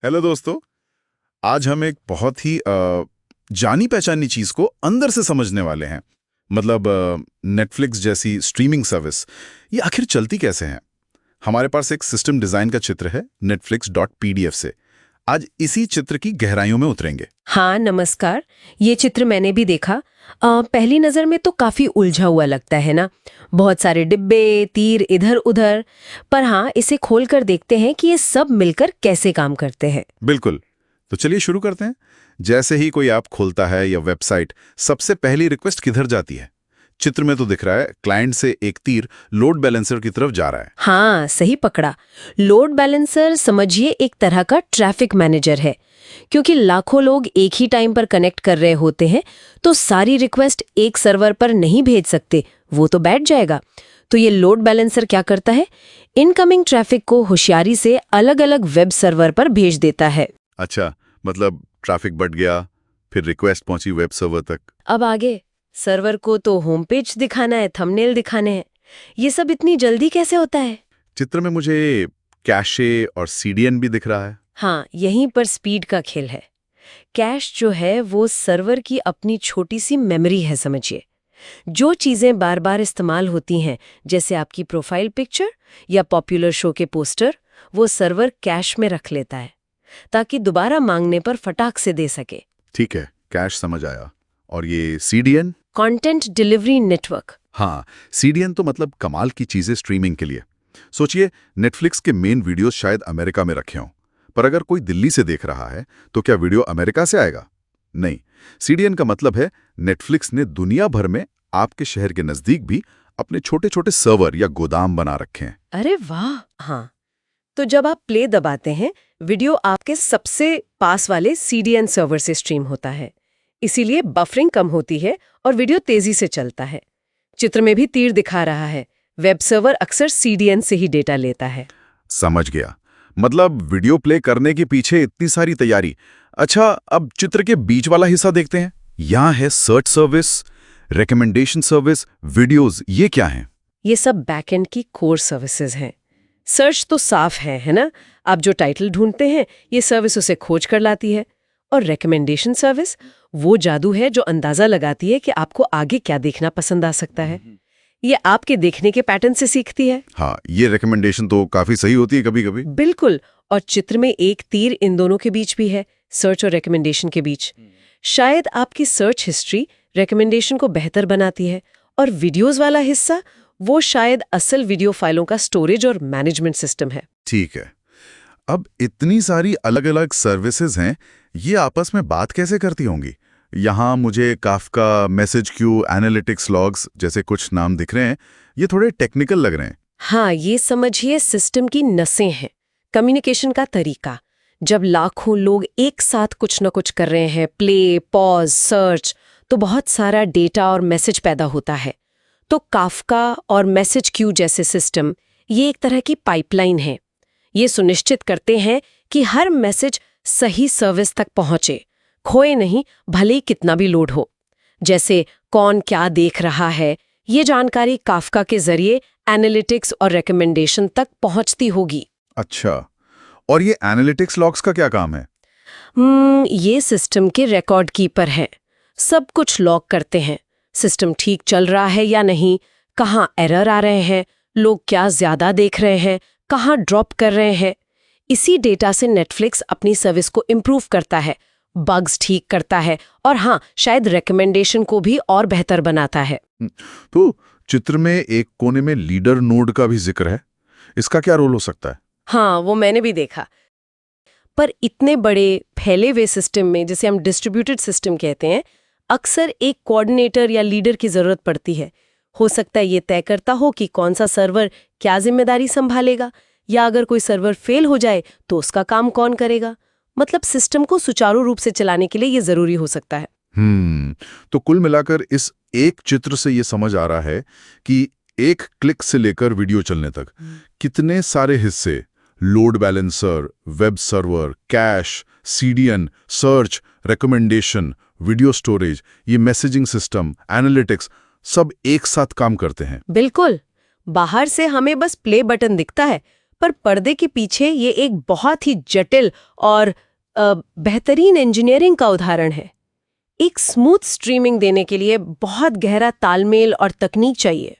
Hello दोस्तों। आज हम एक बहुत ही जानी पहचानी चीज को अंदर से समझने वाले हैं। मतलब नेटफ्लिक्स जैसी स्ट्रीमिंग सर्विस ये आखिर चलती कैसे है। हमारे पास एक सिस्टम डिजाइन का चित्र है netflix.pdf से। आज इसी चित्र की गहराइयों में उतरेंगे। हाँ नमस्कार। ये चित्र मैंने भी देखा। पहली नज़र में तो काफ़ी उलझा हुआ लगता है ना। बहुत सारे डिब्बे तीर इधर उधर। पर हाँ, इसे खोल कर देखते हैं कि ये सब मिलकर कैसे काम करते हैं। बिल्कुल। तो चलिए शुरू करते हैं। जैसे ही कोई ऐप खोलता है या वेबसाइट, सबसे पहली रिक्वेस्ट किधर जाती है? चित्र में तो दिख रहा है क्लाइंट से एक तीर लोड बैलेंसर की तरफ जा रहा है। हाँ सही पकड़ा। लोड बैलेंसर समझिए एक तरह का ट्रैफिक मैनेजर है। क्योंकि लाखों लोग एक ही टाइम पर कनेक्ट कर रहे होते हैं, तो सारी रिक्वेस्ट एक सर्वर पर नहीं भेज सकते, वो तो बैठ जाएगा। तो ये लोड बैलेंसर क्या करता है? इनकमिंग ट्रैफिक को होशियारी से अलग अलग वेब सर्वर पर भेज देता है। अच्छा, मतलब ट्रैफिक बढ़ गया, फिर रिक्वेस्ट पहुंची वेब सर्वर तक। अब आगे सर्वर को तो होम पेज दिखाना है, थंबनेल दिखाने हैं। ये सब इतनी जल्दी कैसे होता है? चित्र में मुझे कैशे और सीडीएन भी दिख रहा है। हाँ, यहीं पर स्पीड का खेल है। कैश जो है वो सर्वर की अपनी छोटी सी मेमोरी है समझिए। जो चीजें बार बार इस्तेमाल होती हैं, जैसे आपकी प्रोफाइल पिक्चर या पॉपुलर शो के पोस्टर, वो सर्वर कैश में रख लेता है ताकि दोबारा मांगने पर फटाक से दे सके। ठीक है, कैश समझ आया। और ये सीडीएन? Content delivery network. हाँ, सीडीएन तो मतलब कमाल की चीजें स्ट्रीमिंग के लिए। सोचिए, नेटफ्लिक्स के मेन वीडियोस शायद अमेरिका में रखे हों, पर अगर कोई दिल्ली से देख रहा है तो क्या वीडियो अमेरिका से आएगा? नहीं। सीडीएन का मतलब है नेटफ्लिक्स ने दुनिया भर में आपके शहर के नजदीक भी अपने छोटे छोटे सर्वर या गोदाम बना रखे हैं। अरे वाह। हाँ, तो जब आप प्ले दबाते हैं, वीडियो आपके सबसे पास वाले सीडीएन सर्वर से स्ट्रीम होता है। इसीलिए बफरिंग कम होती है और वीडियो तेजी से चलता है। चित्र में भी तीर दिखा रहा है। वेब सर्वर अक्सर सीडीएन से ही डेटा लेता है। समझ गया। मतलब वीडियो प्ले करने के पीछे इतनी सारी तैयारी। अच्छा, अब चित्र के बीच वाला हिस्सा देखते हैं। यहाँ है search service, recommendation service, videos. ये क्या है? ये सब बैकएंड की कोर सर्विसेज हैं। सर्च तो साफ है ना? आप जो टाइटल ढूंढते हैं, ये सर्विस उसे खोज कर लाती है। और रिकमेंडेशन सर्विस वो जादू है जो अंदाजा लगाती है कि आपको आगे क्या देखना पसंद आ सकता है। ये आपके देखने के पैटर्न से सीखती है। हाँ, ये रिकमेंडेशन तो काफी सही होती है कभी कभी। बिल्कुल। और चित्र में एक तीर इन दोनों के बीच भी है, सर्च और रिकमेंडेशन के बीच। शायद आपकी सर्च हिस्ट्री रिकमेंडेशन को बेहतर बनाती है, और वीडियोस वाला हिस्सा वो शायद असल वीडियो फाइलों का स्टोरेज और मैनेजमेंट सिस्टम है। ठीक है। अब इतनी सारी अलग अलग सर्विसेज हैं, ये आपस में बात कैसे करती होंगी? यहाँ मुझे Kafka, message queue, analytics logs जैसे कुछ नाम दिख रहे हैं। ये थोड़े टेक्निकल लग रहे हैं। हाँ, ये समझिए सिस्टम की नसें हैं, कम्युनिकेशन का तरीका। जब लाखों लोग एक साथ कुछ न कुछ कर रहे हैं, प्ले, पॉज, सर्च, तो बहुत सारा डेटा और मैसेज पैदा होता है। तो काफका और मैसेज क्यू जैसे सिस्टम ये एक तरह की पाइपलाइन है। ये सुनिश्चित करते हैं कि हर मैसेज सही सर्विस तक पहुंचे, खोए नहीं, भले ही कितना भी लोड हो। जैसे कौन क्या देख रहा है, ये जानकारी काफका के जरिए एनालिटिक्स और रिकमेंडेशन तक पहुंचती होगी। अच्छा, और ये एनालिटिक्स लॉग्स का क्या काम है? ये सिस्टम के रिकॉर्ड कीपर हैं। सब कुछ लॉग करते हैं। सिस्टम ठीक चल रहा है या नहीं, कहाँ एरर आ रहे हैं, लोग क्या ज्यादा देख रहे हैं, कहाँ ड्रॉप कर रहे हैं। इसी डेटा से नेटफ्लिक्स अपनी सर्विस को इम्प्रूव करता है, बग्स ठीक करता है, और हाँ, शायद रिकमेंडेशन को भी और बेहतर बनाता है। तो चित्र में एक कोने में लीडर नोड का भी जिक्र है। इसका क्या रोल हो सकता है? हाँ, वो मैंने भी देखा। पर इतने बड़े फैले हुए सिस्टम में, जिसे हम डिस्ट्रीब्यूटेड सिस्टम कहते हैं, अक्सर एक कोऑर्डिनेटर या लीडर की जरूरत पड़ती है। हो सकता है ये तय करता हो कि कौन सा सर्वर क्या जिम्मेदारी संभालेगा, या अगर कोई सर्वर फेल हो जाए तो उसका काम कौन करेगा। मतलब सिस्टम को सुचारू रूप से चलाने के लिए ये जरूरी हो सकता है। तो कुल मिलाकर इस एक चित्र से ये समझ आ रहा है कि एक क्लिक से लेकर वीडियो चलने तक कितने सारे हिस्से, load balancer, web server, cash, CDN, search, recommendation, video storage, ये मैसेजिंग सिस्टम, एनालिटिक्स, सब एक साथ काम करते हैं। बिल्कुल। बाहर से हमें बस प्ले बटन दिखता है, पर पर्दे के पीछे ये एक बहुत ही जटिल और बेहतरीन इंजीनियरिंग का उदाहरण है। एक स्मूथ स्ट्रीमिंग देने के लिए बहुत गहरा तालमेल और तकनीक चाहिए।